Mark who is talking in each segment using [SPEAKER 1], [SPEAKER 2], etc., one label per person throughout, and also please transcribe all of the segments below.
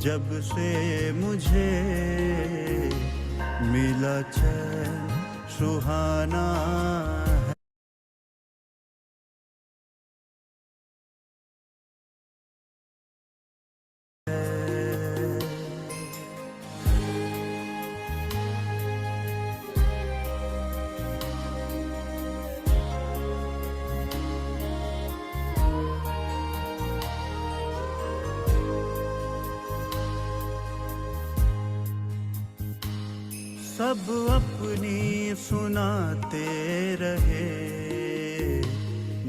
[SPEAKER 1] जब से मुझे मिला चैन सुहाना है। सब अपनी सुनाते रहे,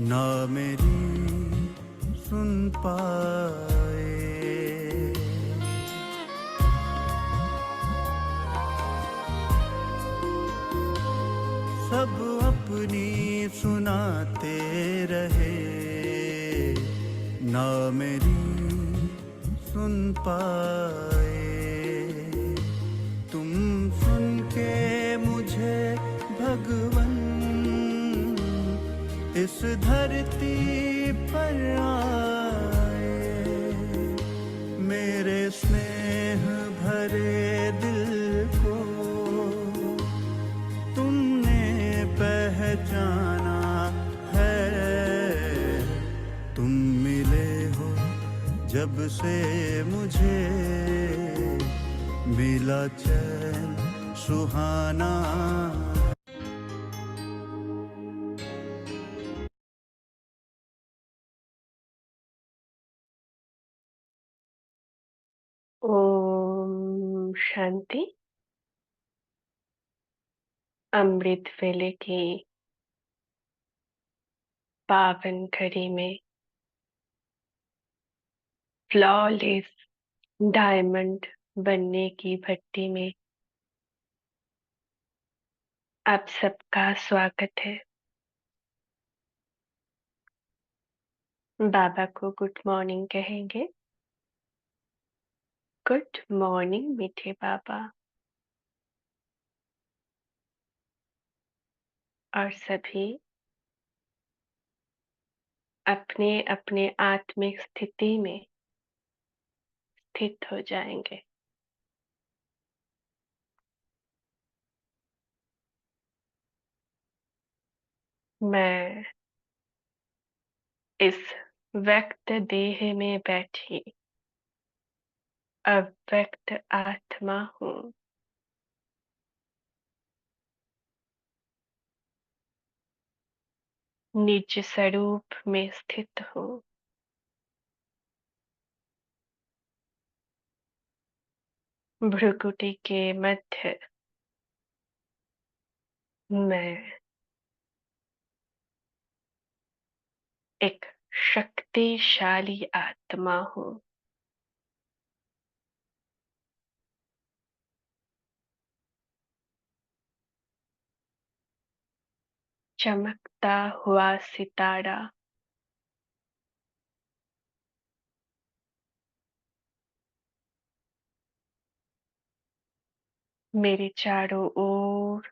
[SPEAKER 1] ना मेरी सुन पाए। सब अपनी सुनाते रहे, ना मेरी सुन पाए। तुम सुन के मुझे भगवन इस धरती पर आए, मेरे स्नेह भरे दिल को तुमने पहचाना है। तुम मिले हो जब से मुझे मिला चैन सुहाना।
[SPEAKER 2] ओम शांति। अमृत वेले की पावन घड़ी में फ्लॉलेस डायमंड बनने की भट्टी में आप सबका स्वागत है। बाबा को गुड मॉर्निंग कहेंगे। गुड मॉर्निंग मीठे बाबा। और सभी अपने अपने आत्मिक स्थिति में स्थित हो जाएंगे। मैं इस व्यक्त देह में बैठी अव्यक्त आत्मा हूँ। निज स्वरूप में स्थित हूँ। भ्रुकुटी के मध्य मैं एक शक्तिशाली आत्मा हूँ। चमकता हुआ सितारा मेरे चारों ओर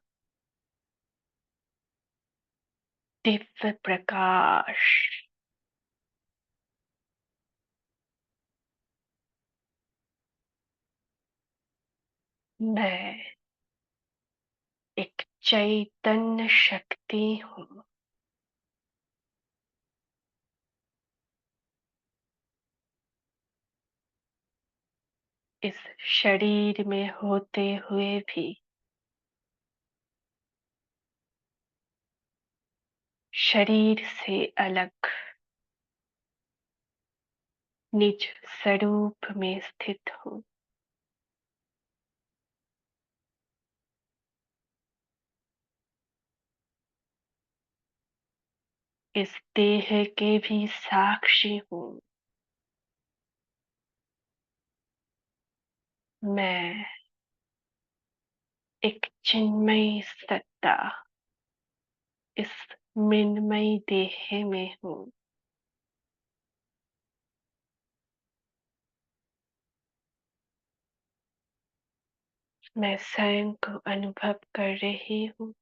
[SPEAKER 2] दिव्य प्रकाश। मैं एक चैतन्य शक्ति हूँ। इस शरीर में होते हुए भी शरीर से अलग निज स्वरूप में स्थित हूँ। इस देह के भी साक्षी हूँ। मैं एक चिन्मयी सत्ता इस मृण्मयी देह में हूँ। मैं स्वयं को अनुभव कर रही हूँ।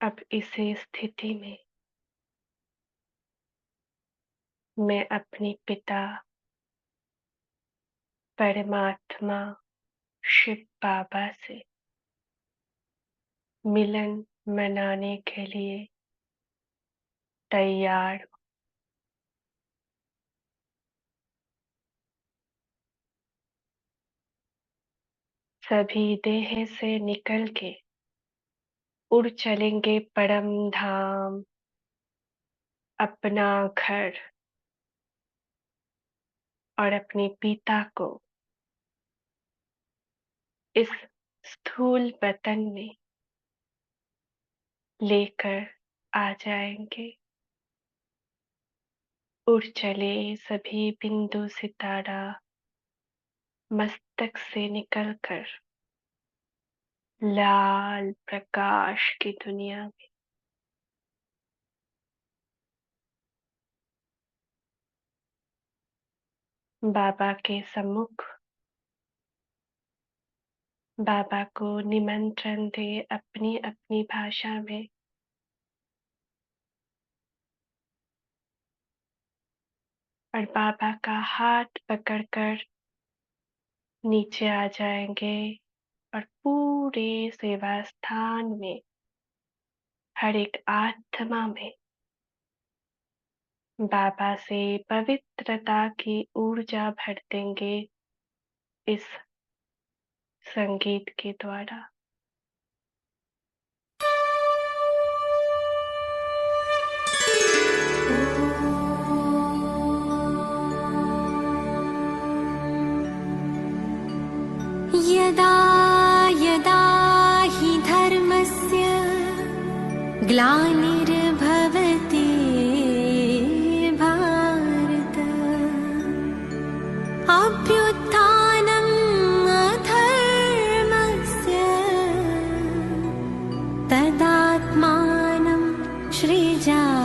[SPEAKER 2] अब इसी स्थिति में मैं अपने पिता परमात्मा शिव बाबा से मिलन मनाने के लिए तैयार हूँ। सभी देह से निकल के उड़ चलेंगे परम धाम, अपना घर और अपने पिता को इस स्थूल वतन में लेकर आ जाएंगे। उड़ चले सभी बिंदु सितारा मस्तक से निकलकर लाल प्रकाश की दुनिया में। बाबा के सम्मुख बाबा को निमंत्रण दे अपनी अपनी भाषा में। और बाबा का हाथ पकड़कर नीचे आ जाएंगे और पूरे सेवा स्थान में हर एक आत्मा में बाबा से पवित्रता की ऊर्जा भर देंगे इस संगीत के द्वारा।
[SPEAKER 3] यदा यदा हि धर्मस्य ग्लानिर्भवति भारत अभ्युत्थानम् अधर्मस्य तदात्मानं सृजाम्यहम्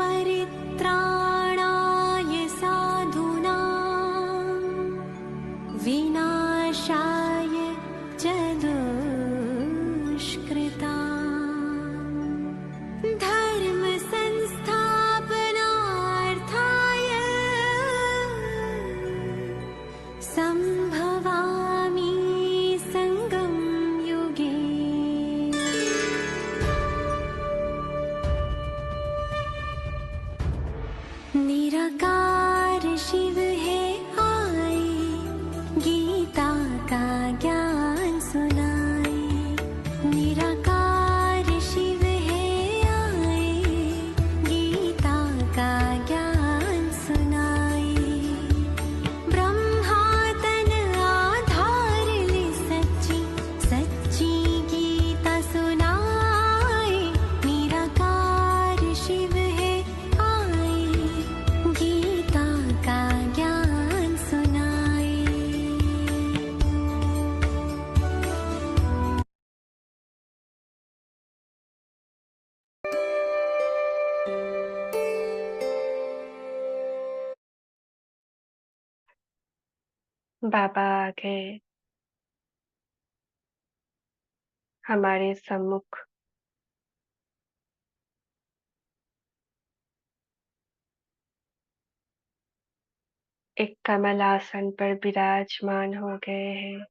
[SPEAKER 3] परित्राणाय साधूनां विनाशाय च दुष्कृतां धर्म संस्थापनार्थाय संभवामि संगम युगे। निराकार शिव है आए, गीता का ज्ञान सुनाए। निराकार शिव है आए, गीता का ज्ञान सुनाए। ब्रह्मा तन आधार ले सच्ची सच्ची गीता सुनाए। निराकार शिव है आए, गीता का ज्ञान सुनाए।
[SPEAKER 2] बाबा आ गए हमारे सम्मुख। एक कमल आसन पर विराजमान हो गए हैं।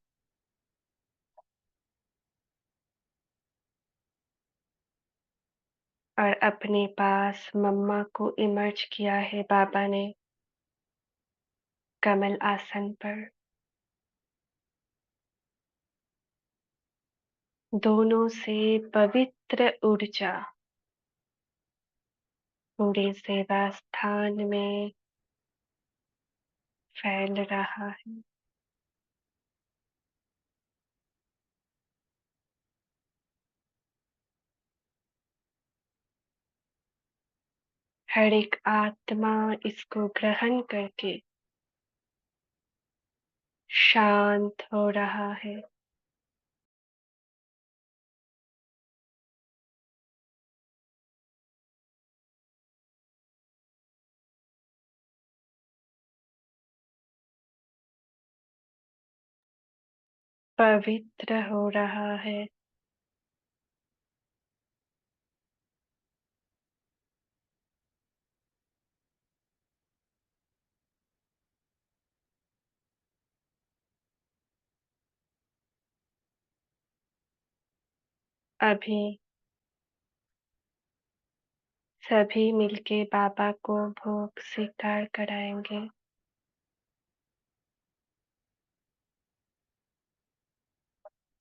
[SPEAKER 2] और अपने पास मम्मा को इमर्ज किया है बाबा ने कमल आसन पर। दोनों से पवित्र ऊर्जा पूरे सेवा स्थान में फैल रहा है। हर एक आत्मा इसको ग्रहण करके शांत हो रहा है। पवित्र हो रहा है। अभी सभी मिलके बाबा को भोग स्वीकार कराएंगे।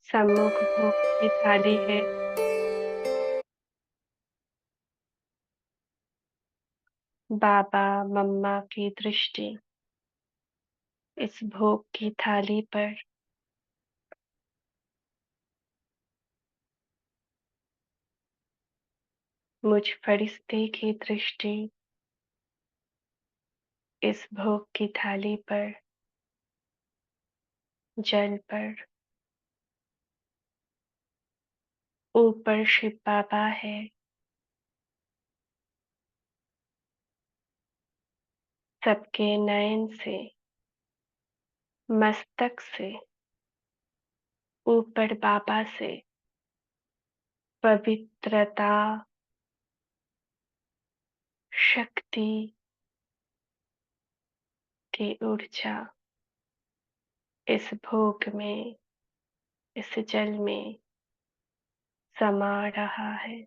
[SPEAKER 2] सम्मुख भोग की थाली है। बाबा मम्मा की दृष्टि इस भोग की थाली पर। मुझ फरिश्ते की दृष्टि इस भोग की थाली पर, जल पर। ऊपर शिव बाबा है। सबके नयन से, मस्तक से, ऊपर बाबा से पवित्रता, शक्ति की ऊर्जा इस भोग में, इस जल में समा रहा है।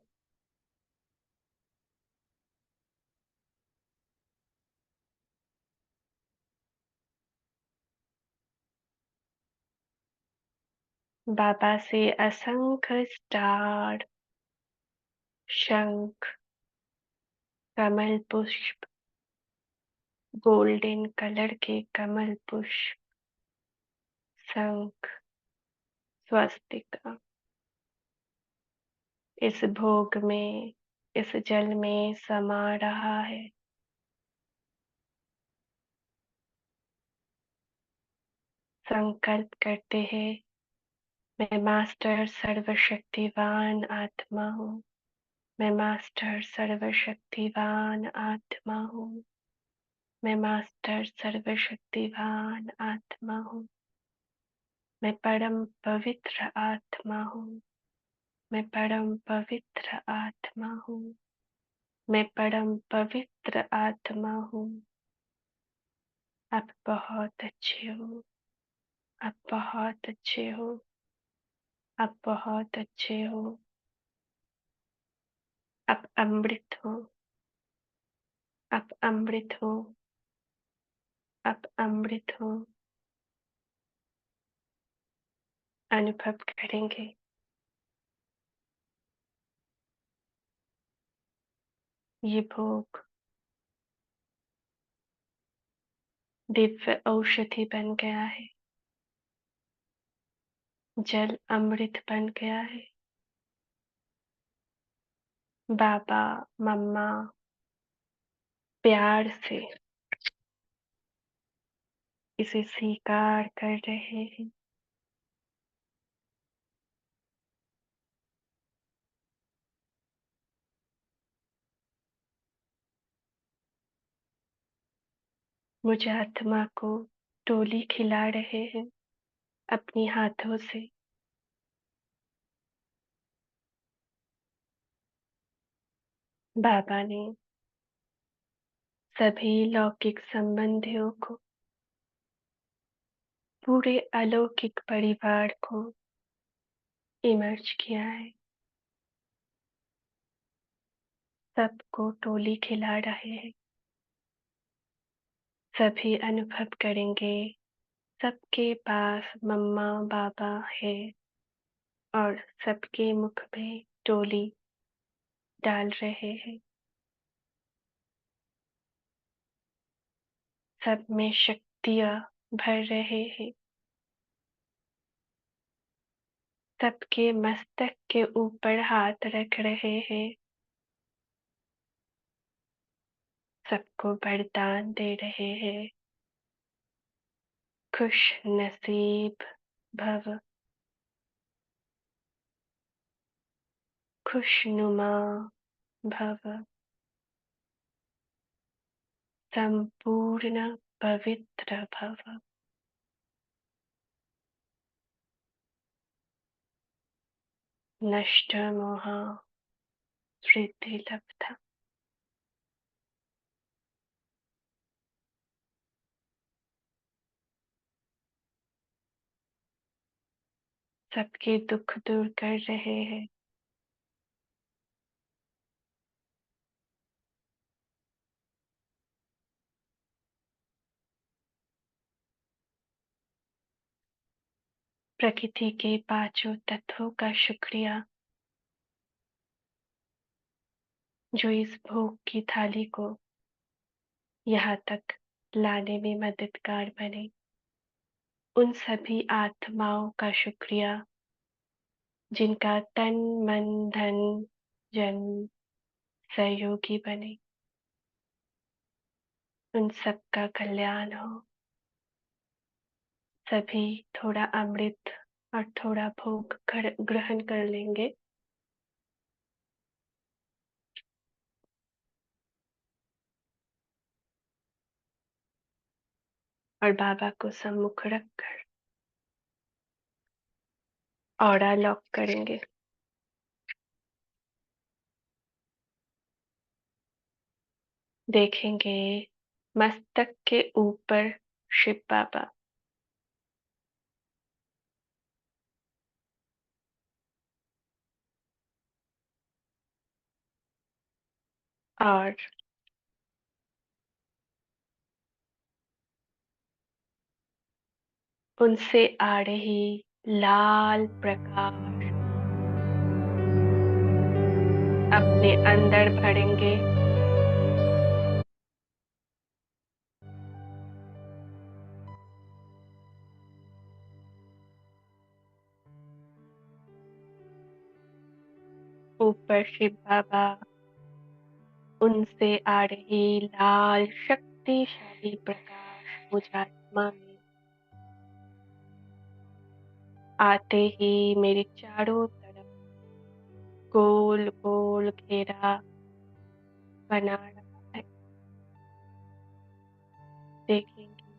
[SPEAKER 2] बाबा से असंख्य स्टार, शंख, कमल पुष्प, गोल्डन कलर के कमल पुष्प, शंख, स्वस्तिका इस भोग में, इस जल में समा रहा है। संकल्प करते हैं, मैं मास्टर सर्वशक्तिवान आत्मा हूँ। मैं मास्टर सर्वशक्तिवान आत्मा हूँ। मैं मास्टर सर्वशक्तिवान आत्मा हूँ। मैं परम पवित्र आत्मा हूँ। मैं परम पवित्र आत्मा हूँ। मैं परम पवित्र आत्मा हूँ। आप बहुत अच्छे हो। आप बहुत अच्छे हो। आप बहुत अच्छे हो। आप अमृत हो। आप अमृत हो। आप अमृत हो। अनुभव करेंगे। ये भोग दिव्य औषधि बन गया है। जल अमृत बन गया है। बाबा मम्मा प्यार से इसे स्वीकार कर रहे हैं। मुझ आत्मा को टोली खिला रहे हैं अपनी हाथों से। बाबा ने सभी लौकिक संबंधियों को, पूरे अलौकिक परिवार को इमर्ज किया है। सबको टोली खिला रहे हैं। सभी अनुभव करेंगे, सबके पास मम्मा बाबा है और सबके मुख में टोली डाल रहे हैं। सब में शक्तियाँ भर रहे हैं। सबके मस्तक के ऊपर हाथ रख रहे हैं। सबको वरदान दे रहे हैं। खुश नसीब भव, खुशनुमा भव, संपूर्ण पवित्र भव। नष्ट मोह वृद्धि लब्धा। सबके दुख दूर कर रहे हैं। प्रकृति के पांचों तत्वों का शुक्रिया जो इस भोग की थाली को यहाँ तक लाने में मददगार बने। उन सभी आत्माओं का शुक्रिया जिनका तन मन धन जन सहयोगी बने। उन सबका कल्याण हो। सभी थोड़ा अमृत और थोड़ा भोग ग्रहण कर लेंगे। और बाबा को सम्मुख रखकर ऑरा लॉक करेंगे। देखेंगे मस्तक के ऊपर शिव बाबा, और उनसे आ रही लाल प्रकाश अपने अंदर भरेंगे। ऊपर शिव बाबा, उनसे आ रही लाल शक्तिशाली प्रकाश मुझ आत्मा में आते ही मेरे चारों तरफ गोल गोल घेरा बना रहा है। देखेंगे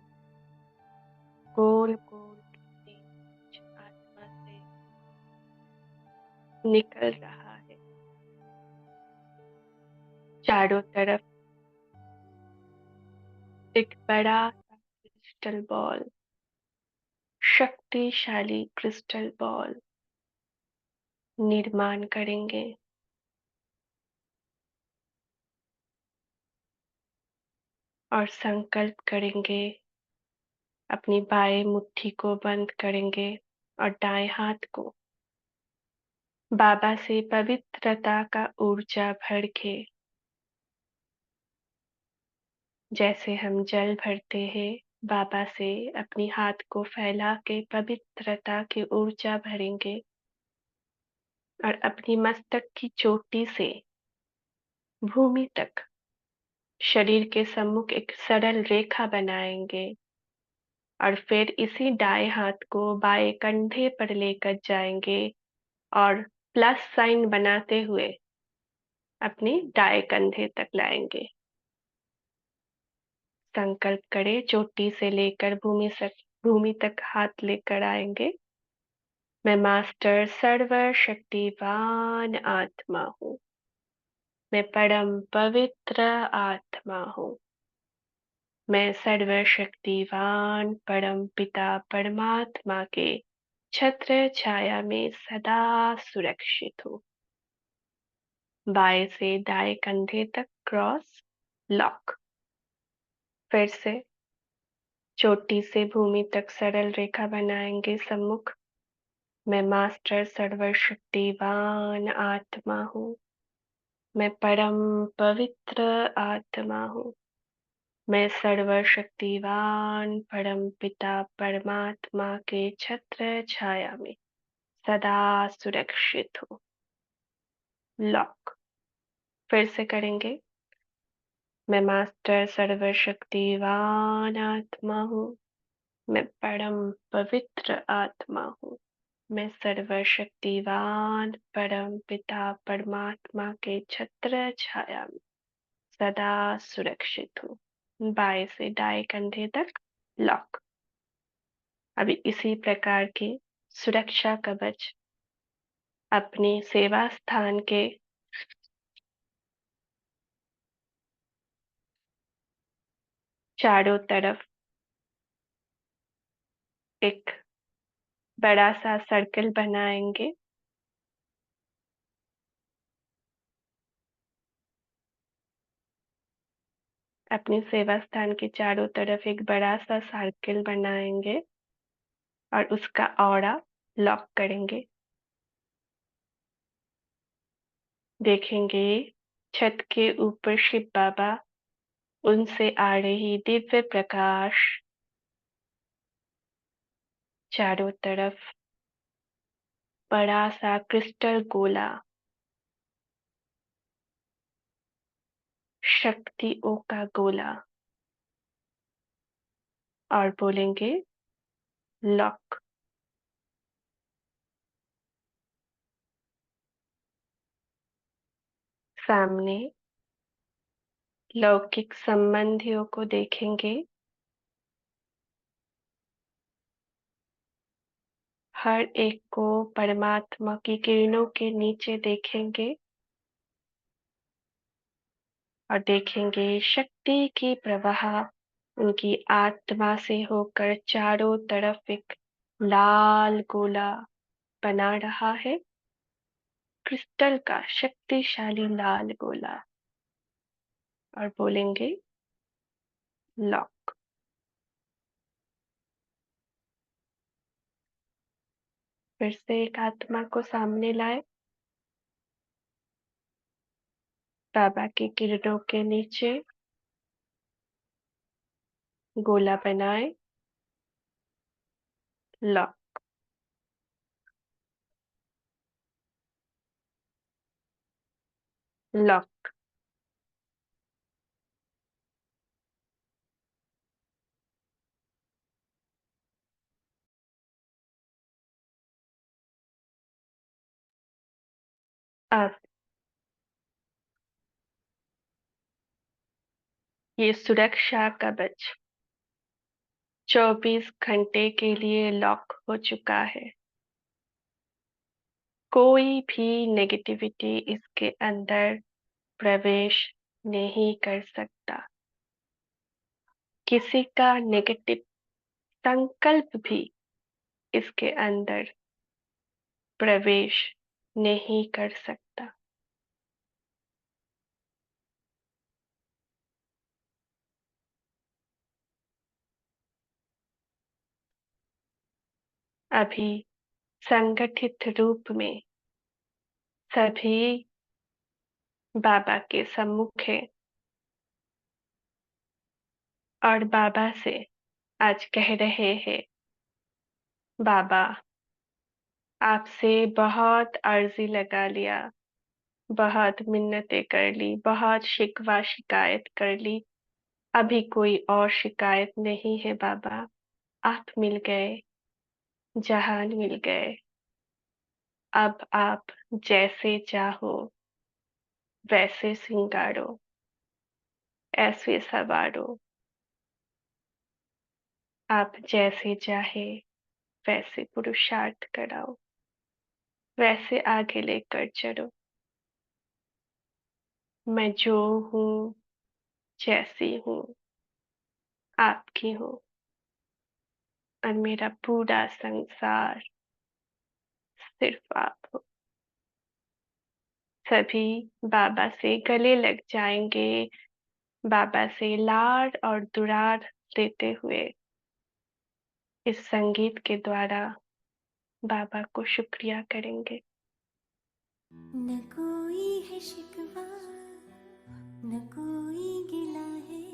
[SPEAKER 2] गोल गोल घेरे मुझ आत्मा से निकल रहा है। चारों तरफ एक बड़ा सा क्रिस्टल बॉल, शक्तिशाली क्रिस्टल बॉल निर्माण करेंगे। और संकल्प करेंगे, अपनी बाएं मुट्ठी को बंद करेंगे और दाएं हाथ को बाबा से पवित्रता का ऊर्जा भर के, जैसे हम जल भरते हैं, बाबा से अपनी हाथ को फैला के पवित्रता की ऊर्जा भरेंगे और अपनी मस्तक की चोटी से भूमि तक शरीर के सम्मुख एक सरल रेखा बनाएंगे। और फिर इसी दाएं हाथ को बाएं कंधे पर लेकर जाएंगे और प्लस साइन बनाते हुए अपने दाएं कंधे तक लाएंगे। संकल्प करें, चोटी से लेकर भूमि तक हाथ लेकर आएंगे। मैं मास्टर सर्वशक्तिवान आत्मा हूँ। मैं परम पवित्र आत्मा हूँ। मैं सर्वशक्तिवान परम पिता परमात्मा के छत्र छाया में सदा सुरक्षित हूँ। बाएं से दाएं कंधे तक क्रॉस लॉक। फिर से चोटी से भूमि तक सरल रेखा बनाएंगे सम्मुख। मैं मास्टर सर्वशक्तिवान आत्मा हूँ। मैं परम पवित्र आत्मा हूँ। मैं सर्वशक्तिवान परम पिता परमात्मा के छत्र छाया में सदा सुरक्षित हूँ। लॉक। फिर से करेंगे। मैं मास्टर सर्वशक्तिवान आत्मा हूँ। मैं परम पवित्र आत्मा हूँ। मैं सर्वशक्तिवान परम पिता परमात्मा के छत्र छाया में सदा सुरक्षित हूँ। बाएं से दाएं कंधे तक लॉक। अभी इसी प्रकार के सुरक्षा कवच अपने सेवा स्थान के चारों तरफ एक बड़ा-सा सर्कल बनाएँगे। अपने सेवा स्थान के चारों तरफ एक बड़ा-सा सर्कल बनाएँगे और उसका ऑरा लॉक करेंगे। देखेंगे छत के ऊपर शिव बाबा, उनसे आ रही दिव्य प्रकाश चारों तरफ बड़ा-सा क्रिस्टल गोला शक्तियों का गोला और बोलेंगे लॉक। सामने लौकिक संबंधियों को देखेंगे। हर एक को परमात्मा की किरणों के नीचे देखेंगे और देखेंगे शक्ति की प्रवाह उनकी आत्मा से होकर चारों तरफ एक लाल गोला बना रहा है, क्रिस्टल का शक्तिशाली लाल गोला और बोलेंगे लॉक। फिर से एक आत्मा को सामने लाए, बाबा की किरणों के नीचे गोला बनाए, लॉक। लॉक। अब ये सुरक्षा कवच 24 घंटे के लिए लॉक हो चुका है। कोई भी नेगेटिविटी इसके अंदर प्रवेश नहीं कर सकता। किसी का नेगेटिव संकल्प भी इसके अंदर प्रवेश नहीं कर सकता। अभी संगठित रूप में सभी बाबा के सम्मुख हैं और बाबा से आज कह रहे हैं, बाबा आपसे बहुत अर्जी लगा लिया, बहुत मिन्नतें कर ली, बहुत शिकवा शिकायत कर ली, अभी कोई और शिकायत नहीं है बाबा। आप मिल गए, जहान मिल गए। अब आप जैसे चाहो वैसे सिंगारो, ऐसे सवारो। आप जैसे चाहे वैसे पुरुषार्थ कराओ, वैसे आगे लेकर चलो। मैं जो हूँ, जैसी हूँ, आपकी हूँ और मेरा पूरा संसार सिर्फ आप हो। सभी बाबा से गले लग जाएंगे, बाबा से लाड और दुलार देते हुए इस संगीत के द्वारा बाबा को शुक्रिया करेंगे।
[SPEAKER 3] न कोई है शिकवा, न कोई गिला है,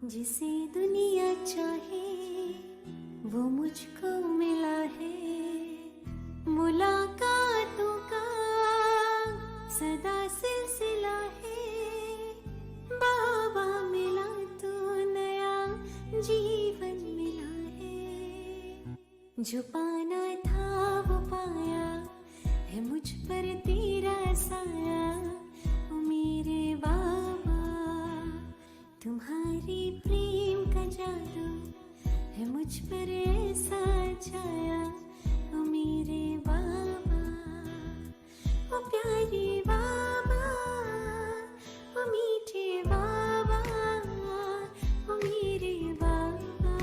[SPEAKER 3] जिसे दुनिया चाहे वो मुझको मिला है। मुलाकातों का सदा सिलसिला है, बाबा मिला तो नया जीवन मिला है। जो पाना था वो पाया है, मुझ पर तेरा साया। ओ मेरे बाबा तुम्हारी प्रेम का जादू है, मुझ पर ऐसा छाया। ओ मेरे बाबा प्यारे बाबा, ओ मीठे बाबा, ओ मेरे बाबा,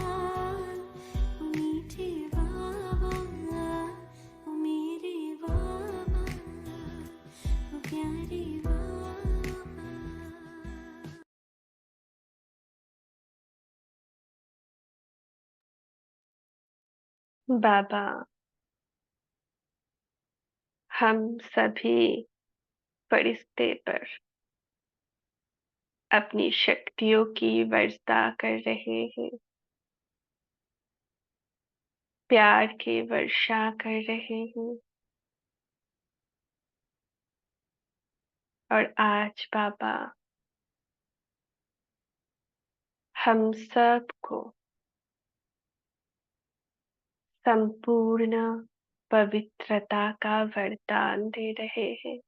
[SPEAKER 3] ओ मीठे बाबा, ओ मेरे बाबा, ओ प्यारे बाबा।
[SPEAKER 2] बाबा, हम सभी फरिश्ते पर अपनी शक्तियों की वर्षा कर रहे हैं, प्यार की वर्षा कर रहे हैं। और आज बाबा, हम सबको संपूर्ण पवित्रता का वरदान दे रहे हैं।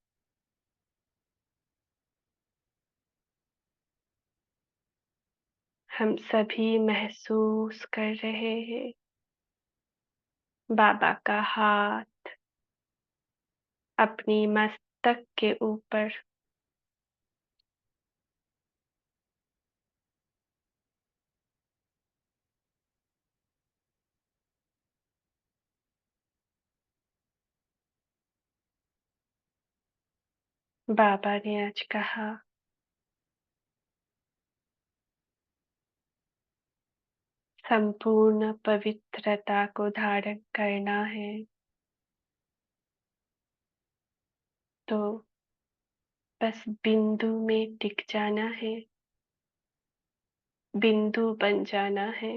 [SPEAKER 2] हम सभी महसूस कर रहे हैं बाबा का हाथ अपनी मस्तक के ऊपर, बाबा ने आज कहा, संपूर्ण पवित्रता को धारण करना है तो बस बिंदु में टिक जाना है, बिंदु बन जाना है।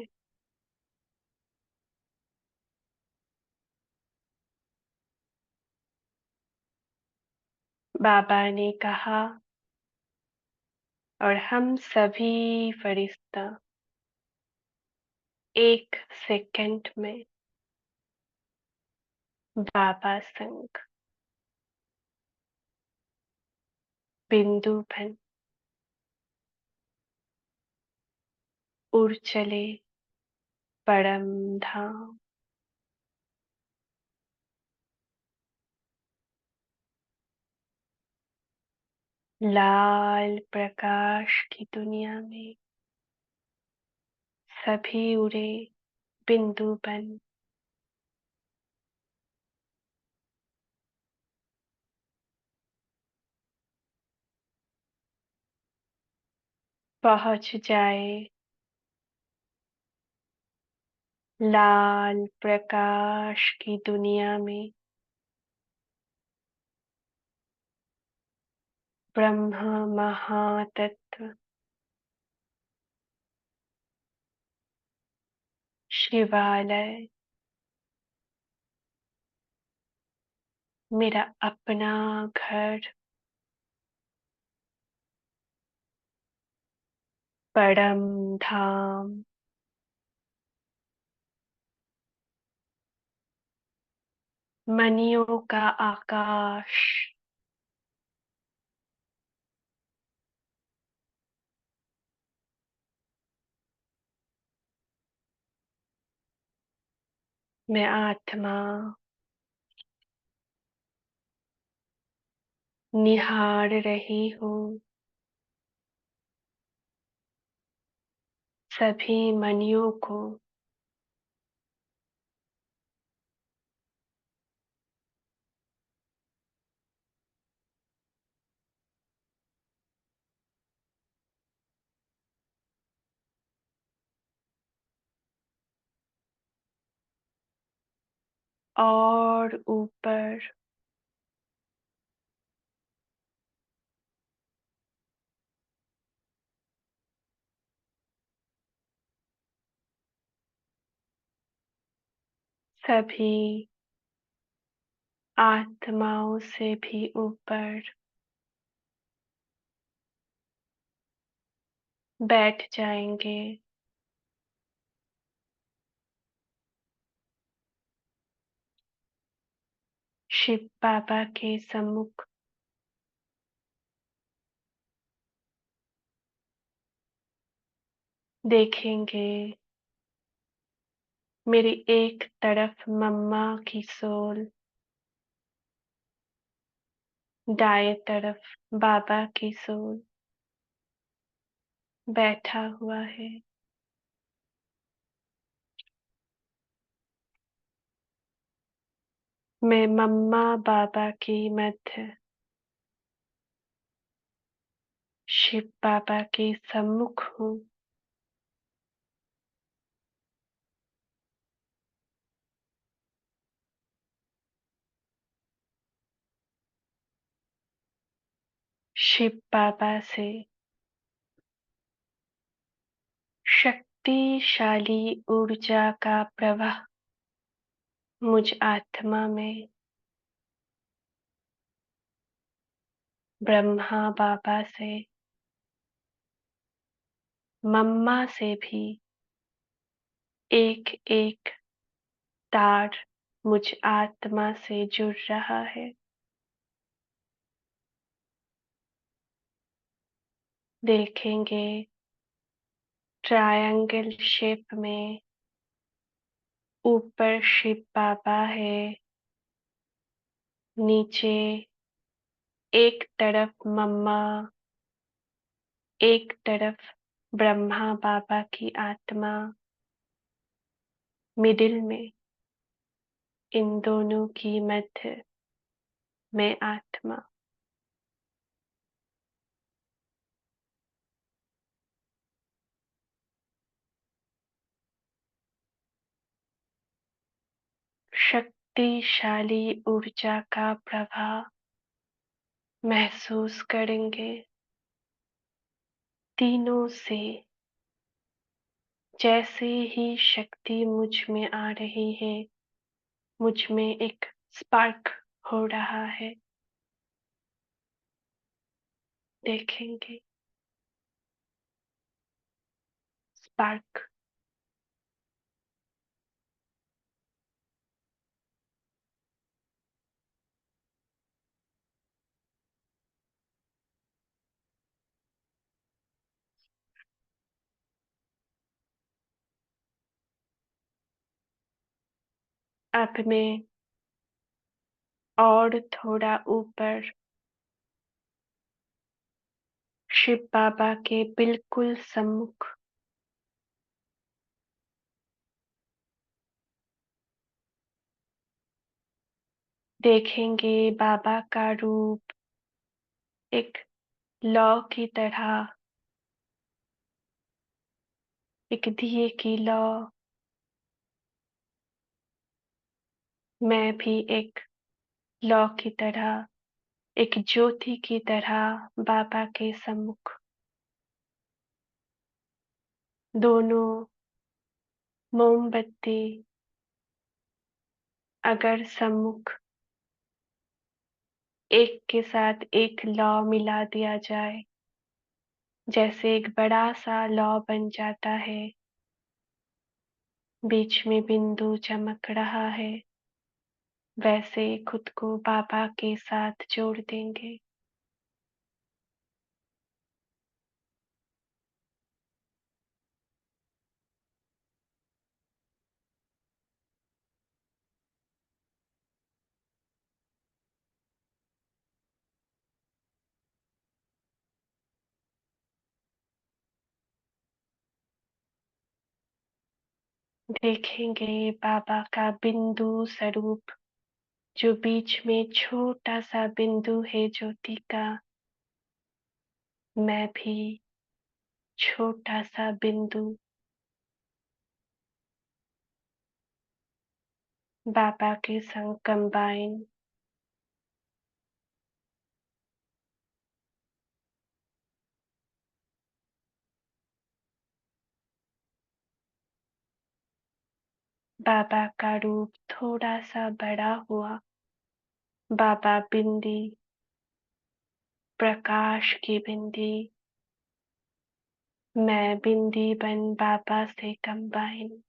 [SPEAKER 2] बाबा ने कहा और हम सभी फरिश्ता 1 सेकंड में बाबा संग बिंदु बन उड़ चले परम धाम। लाल प्रकाश की दुनिया में सभी उड़े बिंदु बन पहुंच जाए लाल प्रकाश की दुनिया में, ब्रह्म महातत्व शिवालय मेरा अपना घर, परम धाम, मनियों का आकाश, मैं आत्मा निहार रही हूँ सभी मनियों को, और ऊपर सभी आत्माओं से भी ऊपर बैठ जाएंगे। शिव बाबा के सम्मुख देखेंगे मेरी एक तरफ मम्मा की सोल, दाएं तरफ बाबा की सोल बैठा हुआ है। मैं मम्मा बाबा की मध्य शिव बाबा के सम्मुख हूँ। शिव बाबा से शक्तिशाली ऊर्जा का प्रवाह मुझ आत्मा में ब्रह्मा बाबा से मम्मा से भी एक एक तार मुझ आत्मा से जुड़ रहा है। देखेंगे ट्रायंगल शेप में ऊपर शिव बाबा है, नीचे एक तरफ मम्मा, एक तरफ ब्रह्मा बाबा की आत्मा, मिडिल में इन दोनों की मध्य में आत्मा। शक्तिशाली ऊर्जा का प्रवाह महसूस करेंगे। तीनों से जैसे ही शक्ति मुझ में आ रही है, मुझ में एक स्पार्क हो रहा है। देखेंगे स्पार्क। अब मैं और थोड़ा ऊपर शिव बाबा के बिल्कुल सम्मुख देखेंगे बाबा का रूप एक लौ की तरह, एक दिए की लौ। मैं भी एक लौ की तरह, एक ज्योति की तरह बाबा के सम्मुख, दोनों मोमबत्ती अगर सम्मुख एक के साथ एक लौ मिला दिया जाए, जैसे एक बड़ा सा लौ बन जाता है, बीच में बिंदु चमक रहा है, वैसे खुद को बाबा के साथ जोड़ देंगे। देखेंगे बाबा का बिंदु स्वरूप, जो बीच में छोटा सा बिंदु है ज्योति का। मैं भी छोटा सा बिंदु बाबा के संग कंबाइन। बाबा का रूप थोड़ा सा बड़ा हुआ। बाबा बिंदी, प्रकाश की बिंदी। मैं बिंदी बन बाबा से कंबाइन।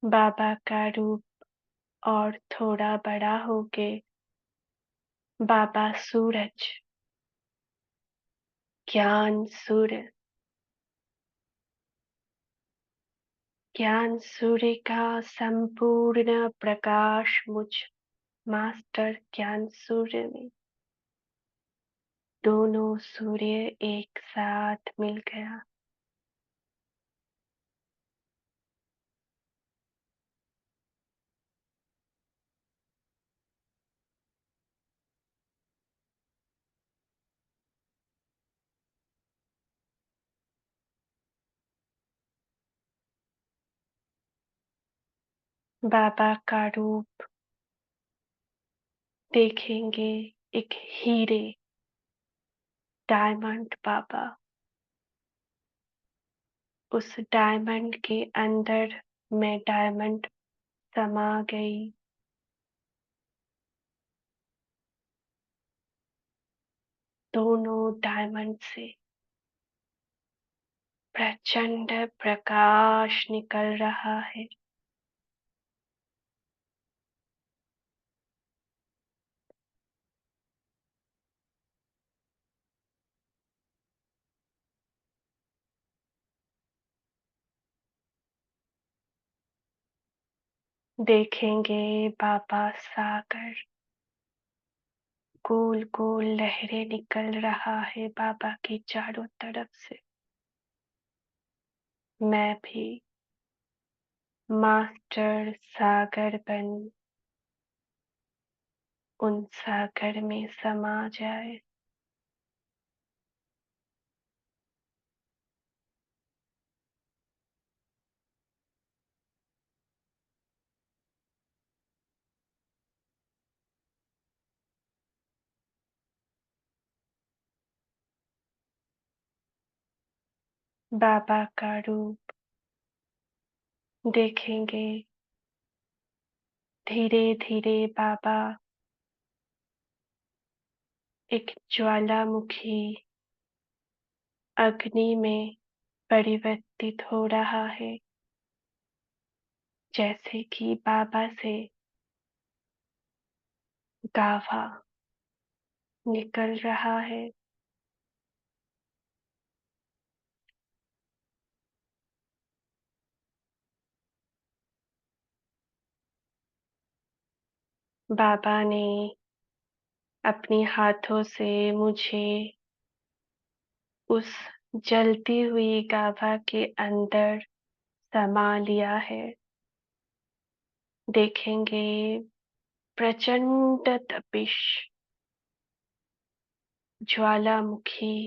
[SPEAKER 2] बाबा का रूप और थोड़ा बड़ा हो के बाबा सूरज, ज्ञान सूर्य, ज्ञान सूर्य का संपूर्ण प्रकाश मुझ मास्टर ज्ञान सूर्य में, दोनों सूर्य एक साथ मिल गया। बाबा का रूप देखेंगे, एक हीरे, डायमंड बाबा। उस डायमंड के अंदर मैं डायमंड समा गई। दोनों डायमंड से प्रचंड प्रकाश निकल रहा है। देखेंगे बाबा सागर, गोल गोल लहरें निकल रहा है बाबा की चारों तरफ से। मैं भी मास्टर सागर बन उन सागर में समा जाए। बाबा का रूप देखेंगे, धीरे धीरे बाबा एक ज्वालामुखी अग्नि में परिवर्तित हो रहा है। जैसे कि बाबा से गावा निकल रहा है। बाबा ने अपने हाथों से मुझे उस जलती हुई गाभा के अंदर समा लिया है। देखेंगे प्रचंड तपिश, ज्वालामुखी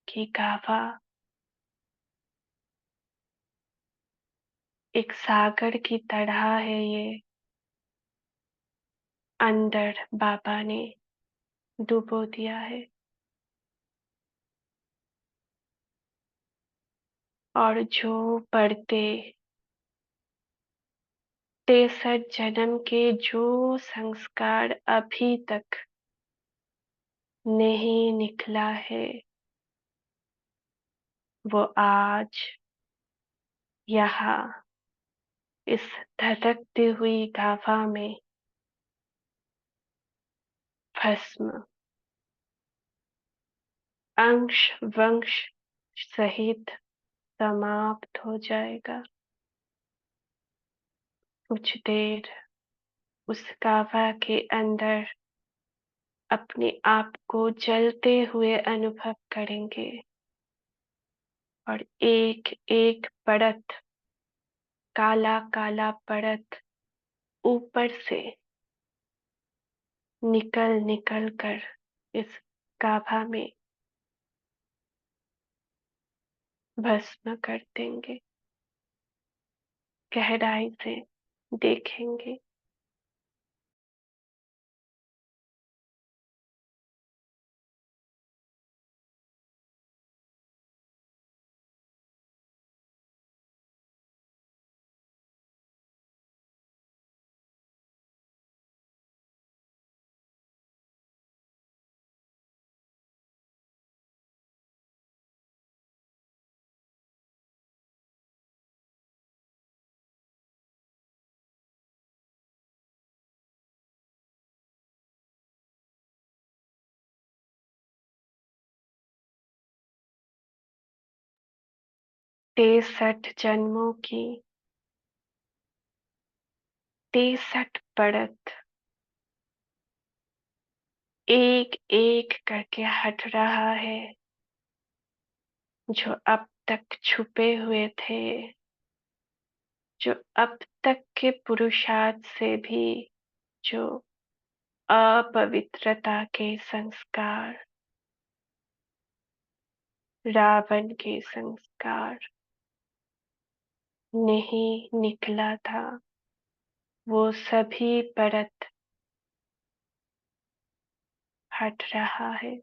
[SPEAKER 2] की गाभा एक सागर की तरह है। ये अंदर बाबा ने डुबो दिया है और जो बढ़ते 63 जन्म के जो संस्कार अभी तक नहीं निकला है, वो आज यहाँ इस धधकती हुई गाभा में भस्म अंश वंश सहित समाप्त हो जाएगा। कुछ देर उस गाभा के अंदर अपने आप को जलते हुए अनुभव करेंगे और एक एक परत, काला काला परत ऊपर से निकल निकल कर इस गाभा में भस्म कर देंगे। गहराई से देखेंगे। 63 जन्मों की 63 परत एक-एक करके हट रहा है, जो अब तक छुपे हुए थे, जो अब तक के पुरुषार्थ से भी जो अपवित्रता के संस्कार, रावण के संस्कार नहीं निकला था, वो सभी परत हट रहा है।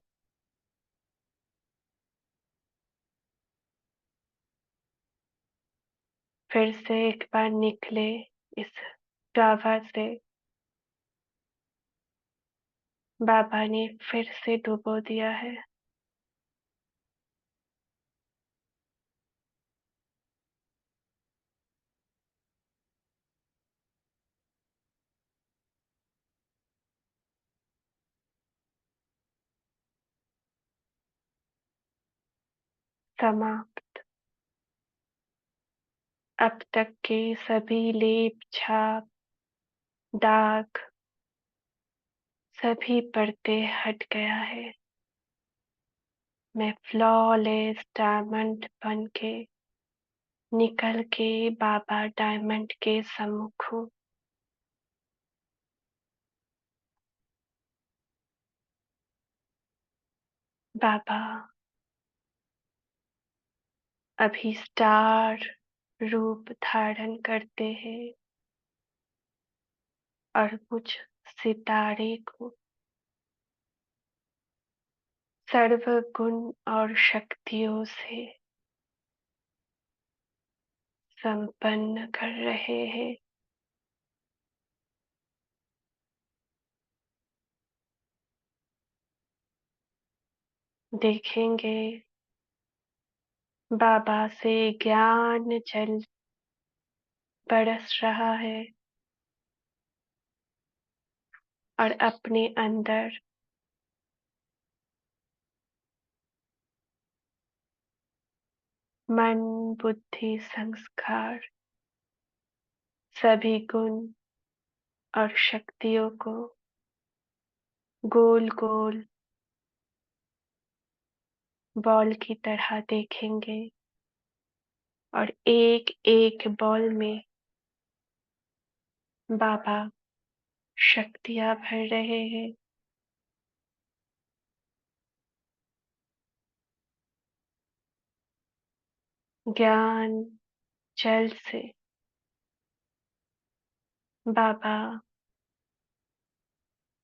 [SPEAKER 2] फिर से एक बार निकले इस गाभा से, बाबा ने फिर से डुबो दिया है। समाप्त। अब तक के सभी लेप छाप, दाग, सभी परतें हट गया है। मैं फ्लॉलेस डायमंड बन के निकल के बाबा डायमंड के सम्मुख हूँ। बाबा अभी स्टार रूप धारण करते हैं और मुझ सितारे को सर्व गुण और शक्तियों से संपन्न कर रहे हैं। देखेंगे बाबा से ज्ञान जल बरस रहा है और अपने अंदर मन, बुद्धि, संस्कार, सभी गुण और शक्तियों को गोल गोल बॉल की तरह देखेंगे और एक एक बॉल में बाबा शक्तियां भर रहे हैं। ज्ञान जल से बाबा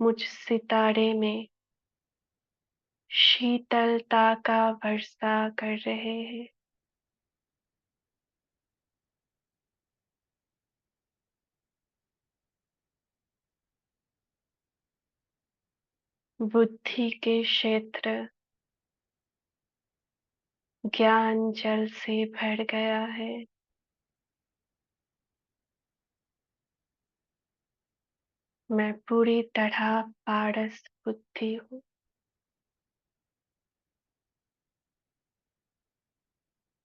[SPEAKER 2] मुझ सितारे में शीतलता का वर्षा कर रहे हैं। बुद्धि के क्षेत्र ज्ञान जल से भर गया है। मैं पूरी तरह पारस बुद्धि हूँ।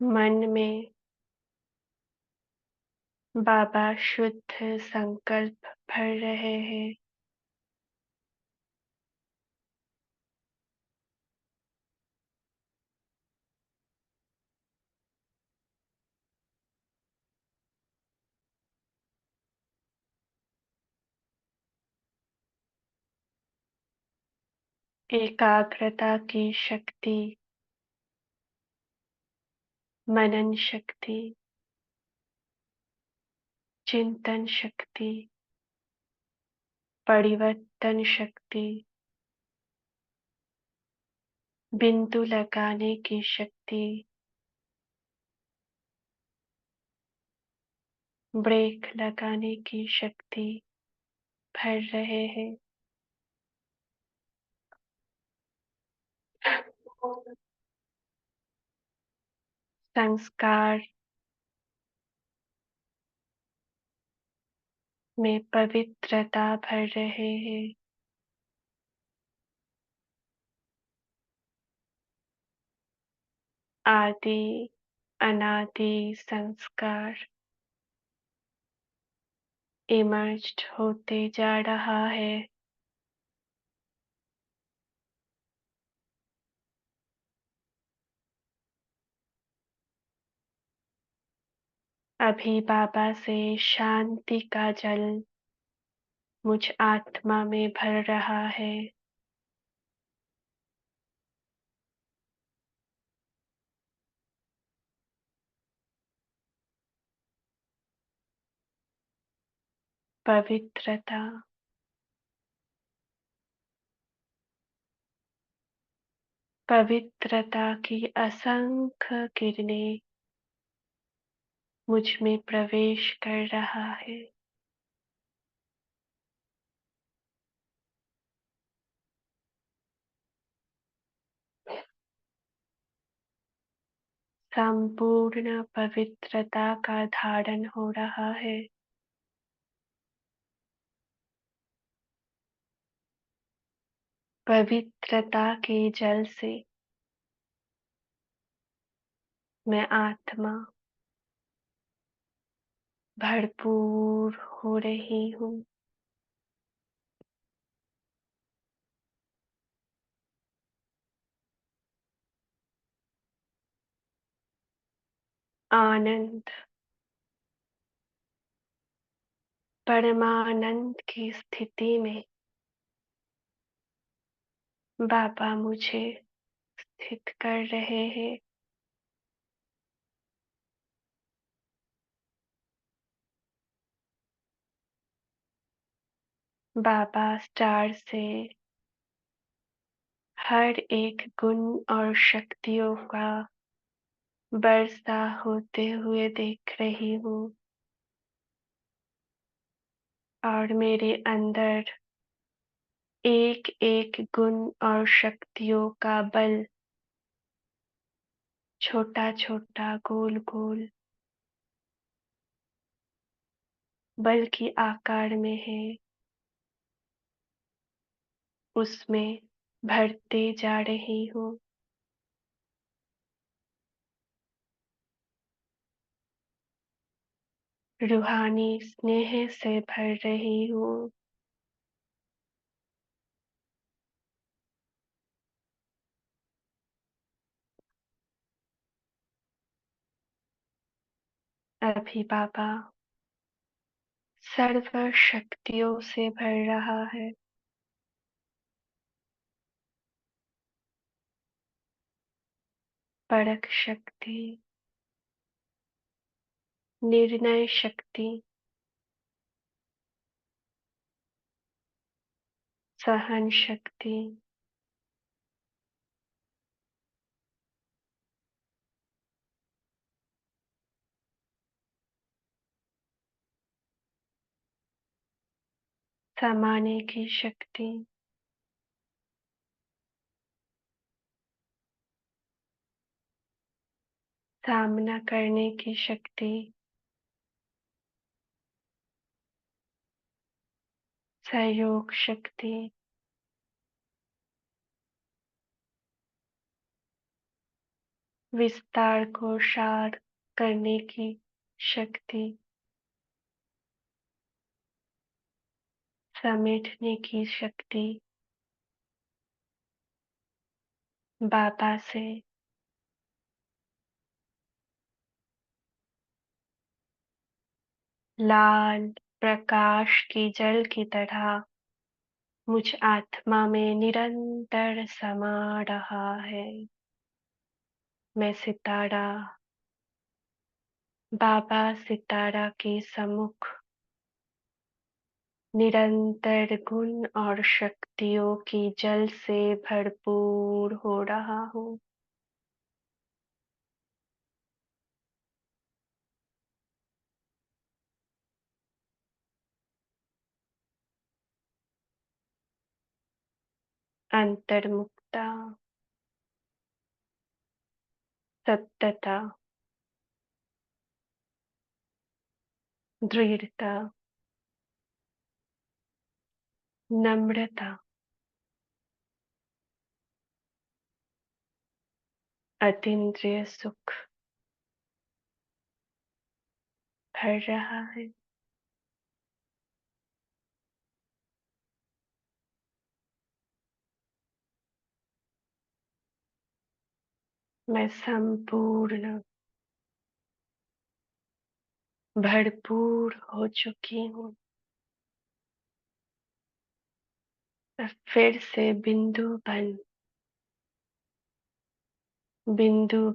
[SPEAKER 2] मन में बाबा शुद्ध संकल्प भर रहे हैं। एकाग्रता की शक्ति, मनन शक्ति, चिंतन शक्ति, परिवर्तन शक्ति, बिंदु लगाने की शक्ति, ब्रेक लगाने की शक्ति भर रहे हैं। संस्कार में पवित्रता भर रहे हैं। आदि अनादि संस्कार इमर्ज्ड होते जा रहा है। अभी बाबा से शांति का जल मुझ आत्मा में भर रहा है। पवित्रता, पवित्रता की असंख्य किरणें मुझ में प्रवेश कर रहा है। संपूर्ण पवित्रता का धारण हो रहा है। पवित्रता के जल से मैं आत्मा भरपूर हो रही हूँ। आनंद, परमानंद की स्थिति में बाबा मुझे स्थित कर रहे हैं। बाबा स्टार से हर एक गुण और शक्तियों का वर्षा होते हुए देख रही हूँ और मेरे अंदर एक एक गुण और शक्तियों का बल छोटा छोटा गोल गोल बल की आकार में है, उसमें भरते जा रही हूँ। रूहानी स्नेह से भर रही हूँ। अभी बाबा सर्व शक्तियों से भर रहा है। परख शक्ति, निर्णय शक्ति, सहन शक्ति, समाने की शक्ति, सामना करने की शक्ति, सहयोग शक्ति, विस्तार को सार करने की शक्ति, समेटने की शक्ति बाबा से लाल प्रकाश की जल की तरह मुझ आत्मा में निरंतर समा रहा है। मैं सितारा, बाबा सितारा के सम्मुख निरंतर गुण और शक्तियों की जल से भरपूर हो रहा हूँ। अंतर्मुखता, सत्यता, दृढ़ता, नम्रता, अतीन्द्रिय सुख, भर रहा है। मैं संपूर्ण भरपूर हो चुकी हूँ। अब फिर से बिंदु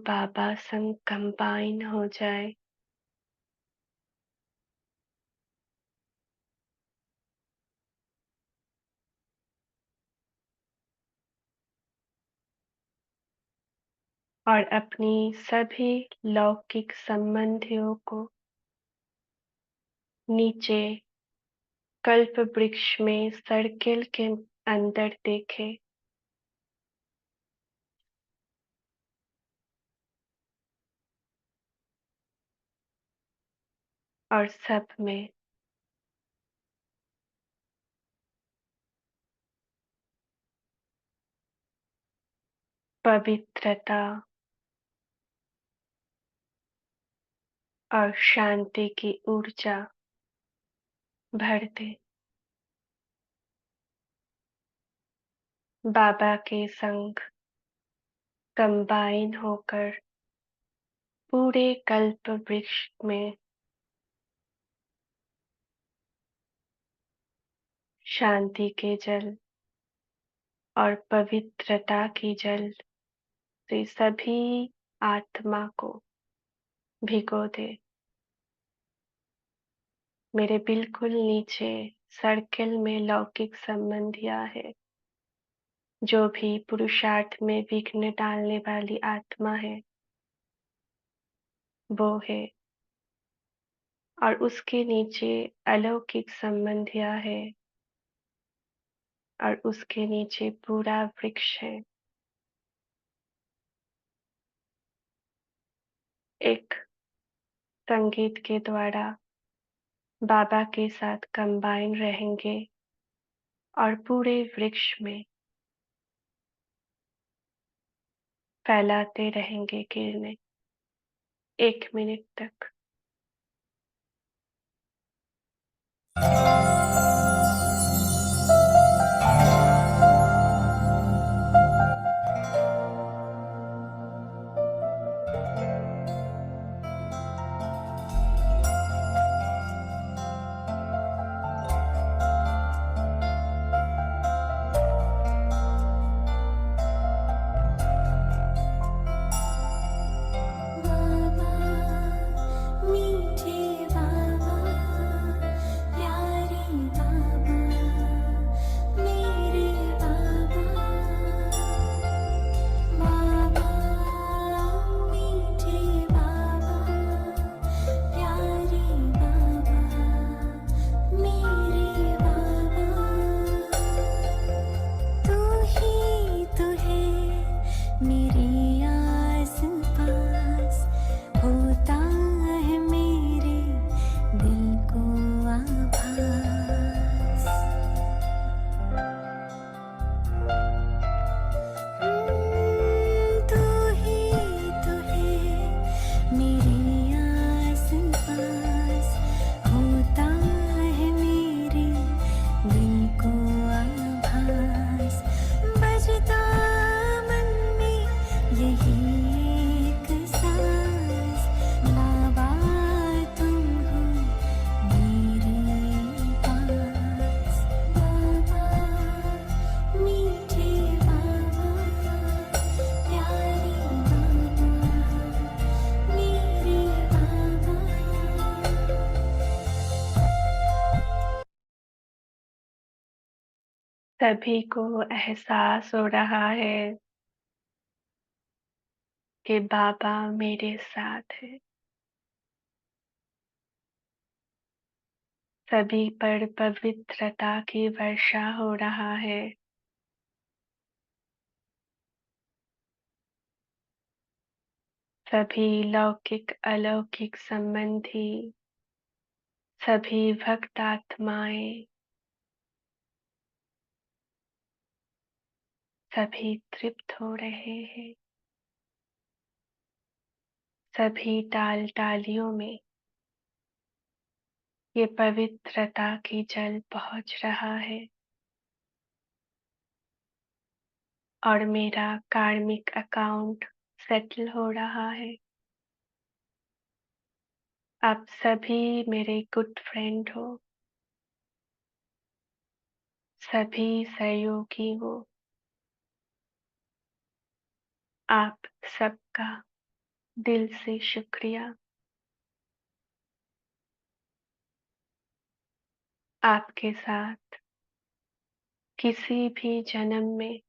[SPEAKER 2] बाबा संग कंबाइन हो जाए। और अपनी सभी लौकिक संबंधियों को नीचे कल्प वृक्ष में सर्किल के अंदर देखे। और सब में पवित्रता और शांति की ऊर्जा भर दे। बाबा के संग कंबाइन होकर पूरे कल्प वृक्ष में शांति के जल और पवित्रता की जल से सभी आत्मा को भिगो दे। मेरे बिल्कुल नीचे सर्किल में लौकिक संबंधियां है, जो भी पुरुषार्थ में विघ्न डालने वाली आत्मा है वो है। और उसके नीचे अलौकिक संबंधियां है और उसके नीचे पूरा वृक्ष है। एक संगीत के द्वारा बाबा के साथ कंबाइन रहेंगे और पूरे वृक्ष में फैलाते रहेंगे किरणें 1 मिनट तक।
[SPEAKER 3] बाबा मीठे बाबा प्यारे बाबा मेरे बाबा बाबा मीठे बाबा प्यारे बाबा मेरे बाबा तू ही तो है मेरे आस पास होता है मेरे दिल को आभास तू ही तो है मेरे आस पास होता है मेरे दिल को आभास बजता मन में यही एक सांस बाबा तुम हो मेरे पास बाबा मीठे बाबा प्यारे बाबा मेरे बाबा
[SPEAKER 2] सभी को एहसास हो रहा है कि बाबा मेरे साथ है। सभी पर पवित्रता की वर्षा हो रहा है। सभी लौकिक अलौकिक संबंधी, सभी भक्त आत्माएं, सभी तृप्त हो रहे हैं। सभी ताल तालियों में ये पवित्रता की जल पहुँच रहा है और मेरा कार्मिक अकाउंट सेटल हो रहा है। आप सभी मेरे गुड फ्रेंड हो, सभी सहयोगी हो। आप सबका दिल से शुक्रिया। आपके साथ किसी भी जन्म में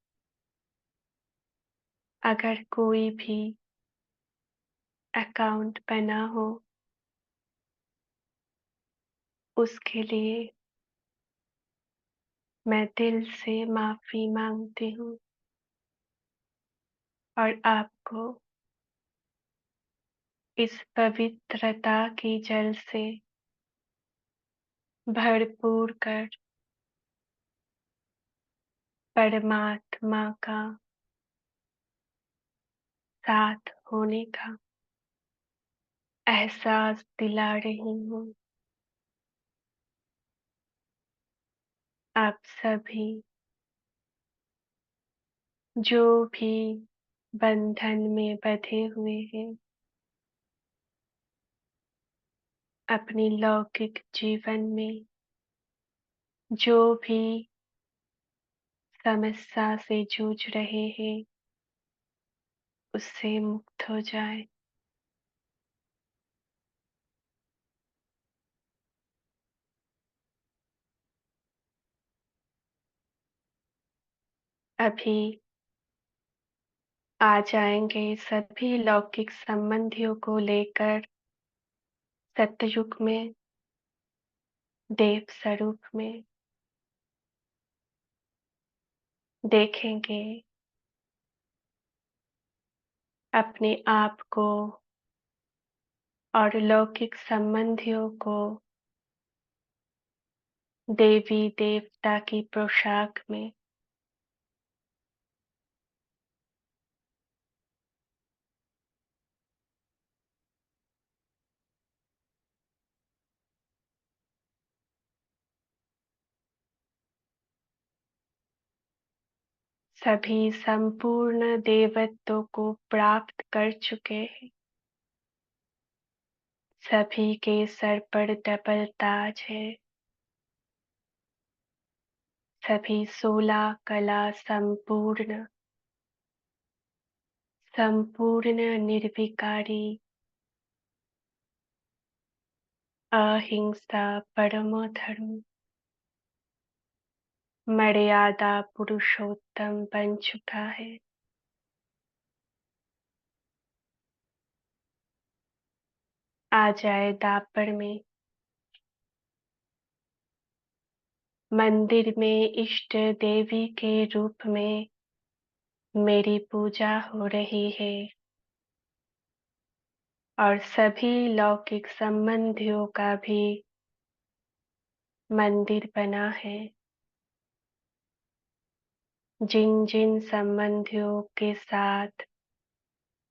[SPEAKER 2] अगर कोई भी अकाउंट बना हो, उसके लिए मैं दिल से माफ़ी माँगती हूँ और आपको इस पवित्रता की जल से भरपूर कर परमात्मा का साथ होने का एहसास दिला रही हूँ। आप सभी जो भी बंधन में बंधे हुए हैं, अपनी लौकिक जीवन में जो भी समस्या से जूझ रहे हैं, उससे मुक्त हो जाएं। अभी आ जाएंगे सभी लौकिक संबंधियों को लेकर सतयुग में, देव स्वरूप में। देखेंगे अपने आप को और लौकिक संबंधियों को देवी देवता की पोशाक में। सभी संपूर्ण देवत्व को प्राप्त कर चुके हैं। सभी के सर पर डबल ताज है। सभी 16 कला संपूर्ण, संपूर्ण निर्विकारी, अहिंसा परमो धर्म, मर्यादा पुरुषोत्तम बन चुका है। आ जाए दापर में, मंदिर में इष्ट देवी के रूप में मेरी पूजा हो रही है और सभी लौकिक संबंधियों का भी मंदिर बना है। जिन जिन संबंधियों के साथ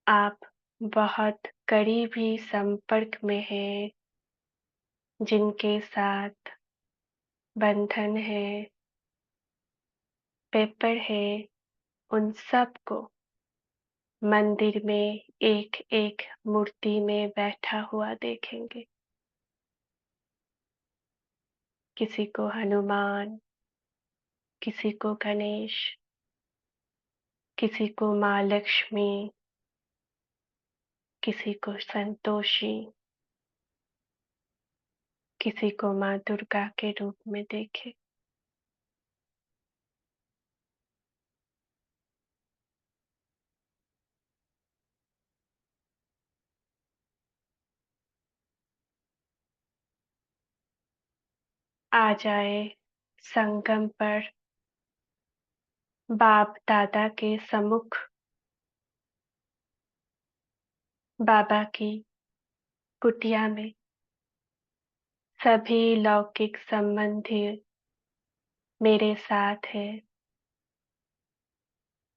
[SPEAKER 2] आप बहुत करीबी संपर्क में हैं, जिनके साथ बंधन है, पेपर है, उन सबको मंदिर में एक एक मूर्ति में बैठा हुआ देखेंगे। किसी को हनुमान, किसी को गणेश, किसी को माँ लक्ष्मी, किसी को संतोषी, किसी को माँ दुर्गा के रूप में देखे। आ जाए संगम पर बाप दादा के सम्मुख, बाबा की कुटिया में सभी लौकिक संबंधी मेरे साथ है,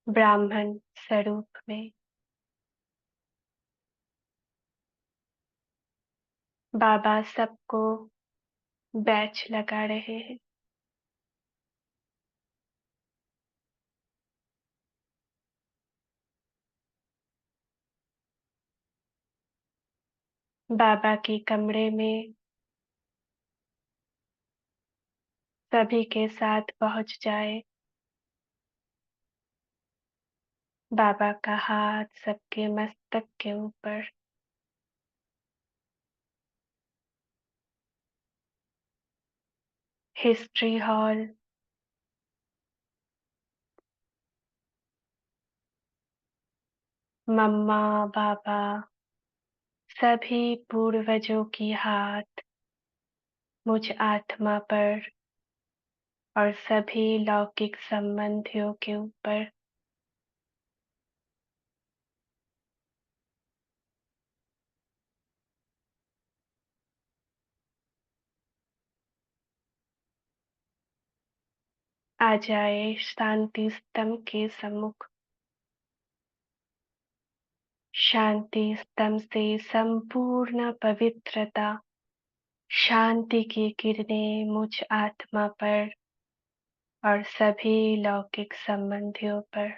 [SPEAKER 2] ब्राह्मण स्वरूप में। बाबा सबको बैच लगा रहे हैं। बाबा के कमरे में सभी के साथ पहुंच जाए। बाबा का हाथ सबके मस्तक के ऊपर। हिस्ट्री हॉल, मम्मा, बाबा, सभी पूर्वजों की हाथ मुझ आत्मा पर और सभी लौकिक संबंधियों के ऊपर। आ जाए शांति स्तंभ के सम्मुख। शांति स्तंभ से संपूर्ण पवित्रता, शांति की किरणें मुझ आत्मा पर और सभी लौकिक संबंधियों पर।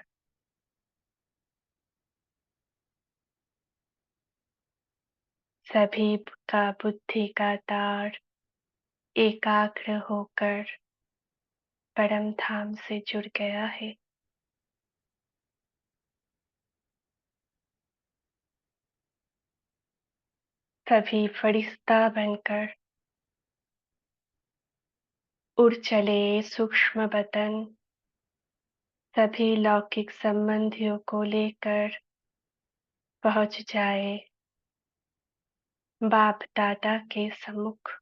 [SPEAKER 2] सभी का बुद्धि का तार एकाग्र होकर परम धाम से जुड़ गया है। सभी फरिश्ता बनकर उड़ चले सूक्ष्म बदन, सभी लौकिक संबंधियों को लेकर पहुंच जाए बाप दादा के सम्मुख।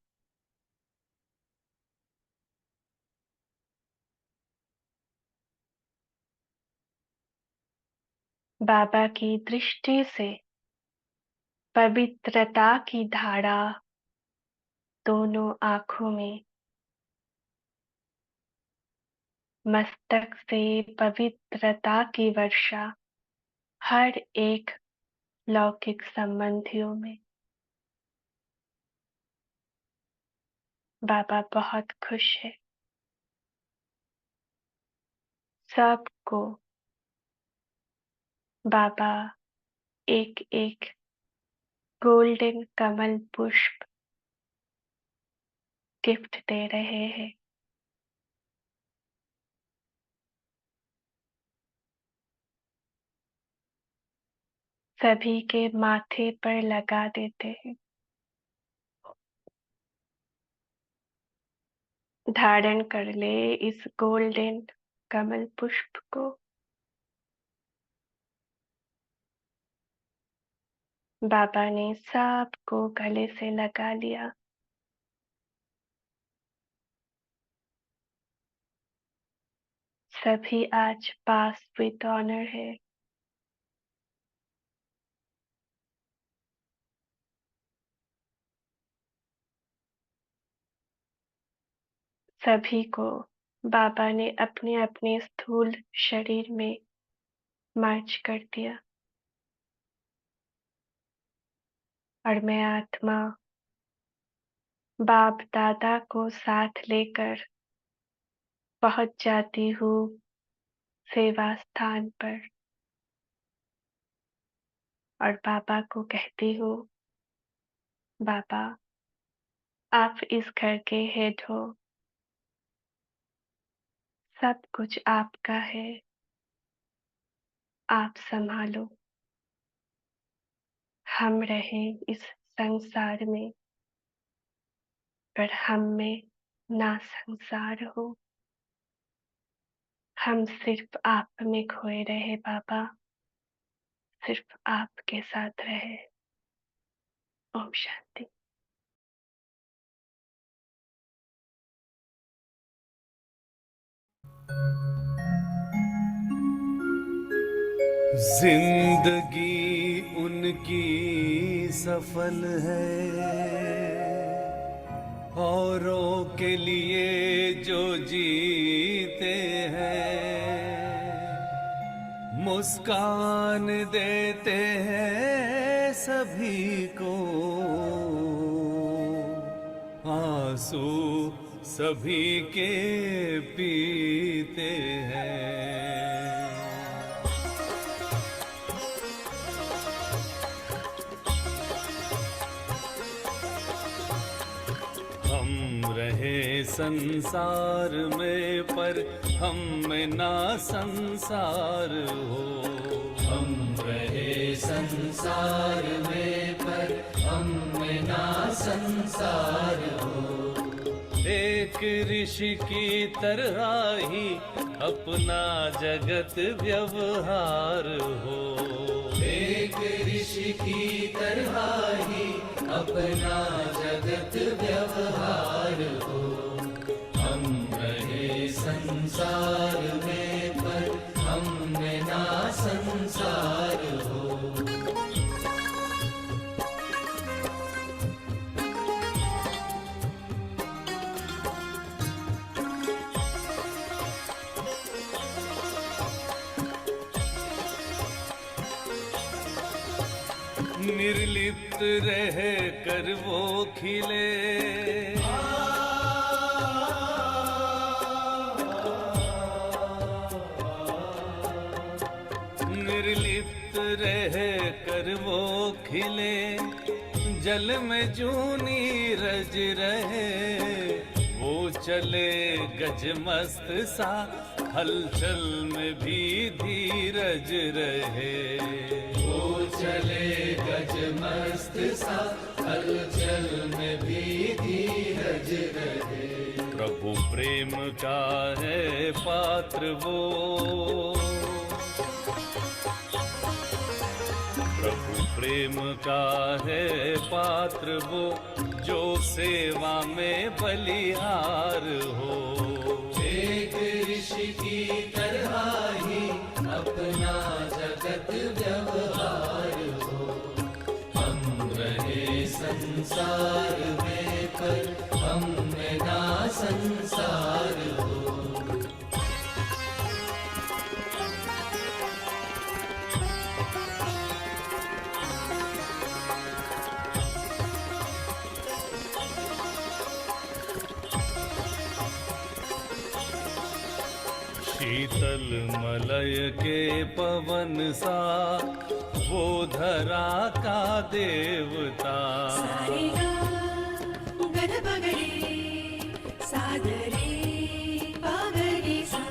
[SPEAKER 2] बाबा की दृष्टि से पवित्रता की धारा दोनों आंखों में, मस्तक से पवित्रता की वर्षा हर एक लौकिक संबंधियों में। बाबा बहुत खुश है। सबको बाबा एक एक गोल्डन कमल पुष्प गिफ्ट दे रहे हैं। सभी के माथे पर लगा देते हैं। धारण कर ले इस गोल्डन कमल पुष्प को। बाबा ने सबको गले से लगा लिया। सभी आज पास विद ऑनर है। सभी को बाबा ने अपने अपने स्थूल शरीर में मर्ज कर दिया और मैं आत्मा बाप दादा को साथ लेकर पहुंच जाती हूँ सेवा स्थान पर और बाबा को कहती हूँ, बाबा आप इस घर के हेड हो, सब कुछ आपका है, आप संभालो। हम रहें इस संसार में पर हम में ना संसार हो। हम सिर्फ आप में खोए रहे बाबा, सिर्फ आपके साथ रहे। ओम शांति।
[SPEAKER 1] जिंदगी उनकी सफल है, औरों के लिए जो जीते हैं, मुस्कान देते हैं सभी को, आंसू सभी के पीते हैं। हम रहे संसार में पर हम में ना संसार हो।
[SPEAKER 4] हम रहे संसार में पर हम में ना संसार हो।
[SPEAKER 1] एक ऋषि की तरह ही अपना जगत व्यवहार हो।
[SPEAKER 4] एक ऋषि की तरह ही अपना जगत व्यवहार हो। हम रहे संसार में पर हम में ना संसार हो।
[SPEAKER 1] निर्लिप्त रह कर वो खिले, निर्लिप्त रह कर वो खिले, जल में जूनी रज रहे। वो चले गजमस्त सा, हलचल में भी धीरज रहे।
[SPEAKER 4] वो चले गजमस्त सा, हलचल में भी धीरज रहे।
[SPEAKER 1] प्रभु प्रेम का है पात्र वो, प्रभु प्रेम का है पात्र वो, जो सेवा में बलिहार हो।
[SPEAKER 4] एक ऋषि की तरह ही अपना जगत व्यवहार हो। हम रहे संसार में पर हम में ना संसार हो।
[SPEAKER 1] शीतल मलय के पवन सा, वो धरा का देवता।
[SPEAKER 5] सारेगा गणपगणे सादरे पागरे सा।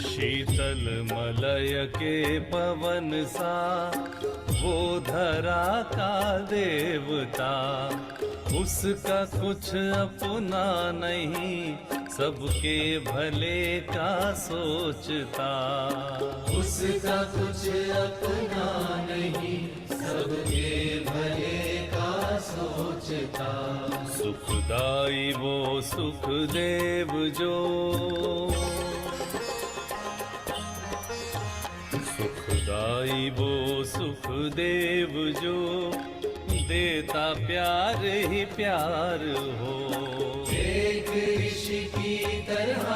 [SPEAKER 1] शीतल मलय के पवन सा, वो धरा का देवता। उसका कुछ अपना नहीं, सबके भले का सोचता।
[SPEAKER 4] उसका कुछ अपना नहीं, सबके भले का सोचता।
[SPEAKER 1] सुखदाई वो सुखदेव जो, सुखदाई वो सुखदेव जो, देता प्यार ही प्यार हो।
[SPEAKER 4] एक ऋषि की तरह